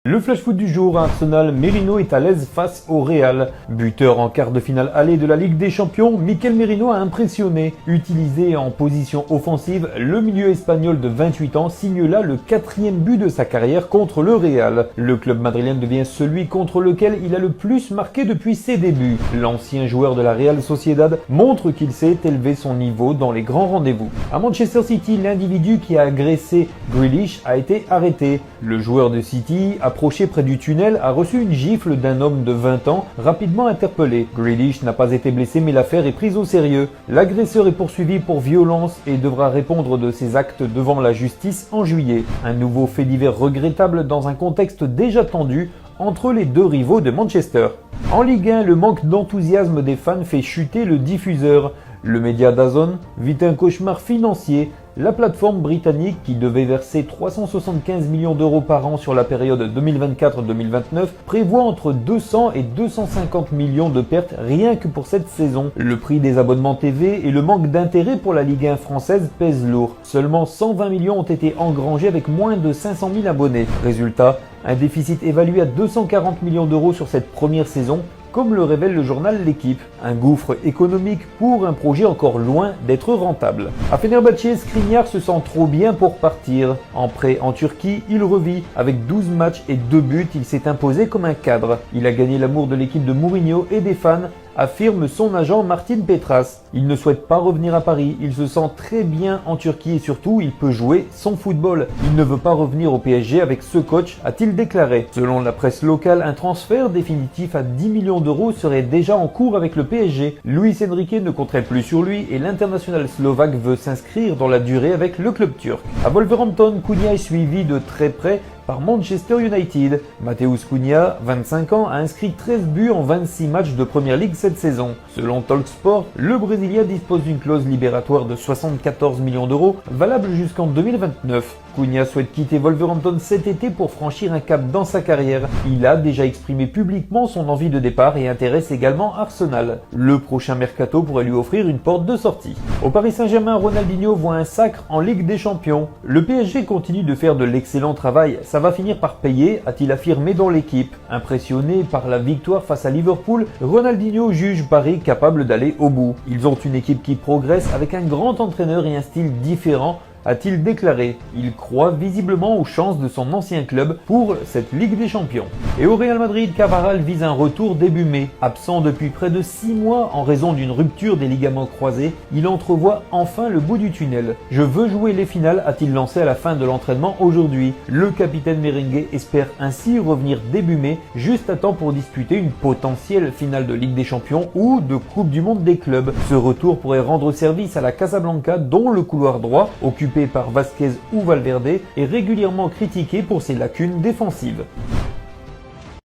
Le flash foot du jour à Arsenal, Merino est à l'aise face au Real. Buteur en quart de finale aller de la Ligue des Champions, Mikel Merino a impressionné. Utilisé en position offensive, le milieu espagnol de 28 ans signe là le 4e but de sa carrière contre le Real. Le club madrilène devient celui contre lequel il a le plus marqué depuis ses débuts. L'ancien joueur de la Real Sociedad montre qu'il sait élever son niveau dans les grands rendez-vous. À Manchester City, l'individu qui a agressé Grealish a été arrêté. Le joueur de City, approché près du tunnel, a reçu une gifle d'un homme de 20 ans, rapidement interpellé. Grealish n'a pas été blessé mais l'affaire est prise au sérieux. L'agresseur est poursuivi pour violence et devra répondre de ses actes devant la justice en juillet. Un nouveau fait divers regrettable dans un contexte déjà tendu entre les deux rivaux de Manchester. En Ligue 1, le manque d'enthousiasme des fans fait chuter le diffuseur. Le média DAZN vit un cauchemar financier. La plateforme britannique, qui devait verser 375 millions d'euros par an sur la période 2024-2029, prévoit entre 200 et 250 millions de pertes rien que pour cette saison. Le prix des abonnements TV et le manque d'intérêt pour la Ligue 1 française pèsent lourd. Seulement 120 millions ont été engrangés avec moins de 500 000 abonnés. Résultat, un déficit évalué à 240 millions d'euros sur cette première saison, comme le révèle le journal L'Équipe. Un gouffre économique pour un projet encore loin d'être rentable. À Fenerbahçe, Skriniar se sent trop bien pour partir. En prêt en Turquie, il revit. Avec 12 matchs et 2 buts, il s'est imposé comme un cadre. Il a gagné l'amour de l'équipe de Mourinho et des fans, affirme son agent Martin Petras. Il ne souhaite pas revenir à Paris, il se sent très bien en Turquie et surtout il peut jouer son football. Il ne veut pas revenir au PSG avec ce coach, a-t-il déclaré. Selon la presse locale, un transfert définitif à 10 millions d'euros serait déjà en cours avec le PSG. Luis Enrique ne compterait plus sur lui et l'international slovaque veut s'inscrire dans la durée avec le club turc. À Wolverhampton, Cunha est suivi de très près par Manchester United. Mateusz Cunha, 25 ans, a inscrit 13 buts en 26 matchs de Premier League cette saison. Selon Talksport, le Brésilien dispose d'une clause libératoire de 74 millions d'euros, valable jusqu'en 2029. Cunha souhaite quitter Wolverhampton cet été pour franchir un cap dans sa carrière. Il a déjà exprimé publiquement son envie de départ et intéresse également Arsenal. Le prochain mercato pourrait lui offrir une porte de sortie. Au Paris Saint-Germain, Ronaldinho voit un sacre en Ligue des Champions. Le PSG continue de faire de l'excellent travail. Ça va finir par payer, a-t-il affirmé dans l'Équipe. Impressionné par la victoire face à Liverpool, Ronaldinho juge Paris capable d'aller au bout. Ils ont une équipe qui progresse avec un grand entraîneur et un style différent, a-t-il déclaré. Il croit visiblement aux chances de son ancien club pour cette Ligue des Champions. Et au Real Madrid, Carvajal vise un retour début mai. Absent depuis près de 6 mois en raison d'une rupture des ligaments croisés, il entrevoit enfin le bout du tunnel. Je veux jouer les finales, a-t-il lancé à la fin de l'entraînement aujourd'hui. Le capitaine merengue espère ainsi revenir début mai, juste à temps pour disputer une potentielle finale de Ligue des Champions ou de Coupe du Monde des clubs. Ce retour pourrait rendre service à la Casablanca, dont le couloir droit, occupé par Vasquez ou Valverde, est régulièrement critiqué pour ses lacunes défensives.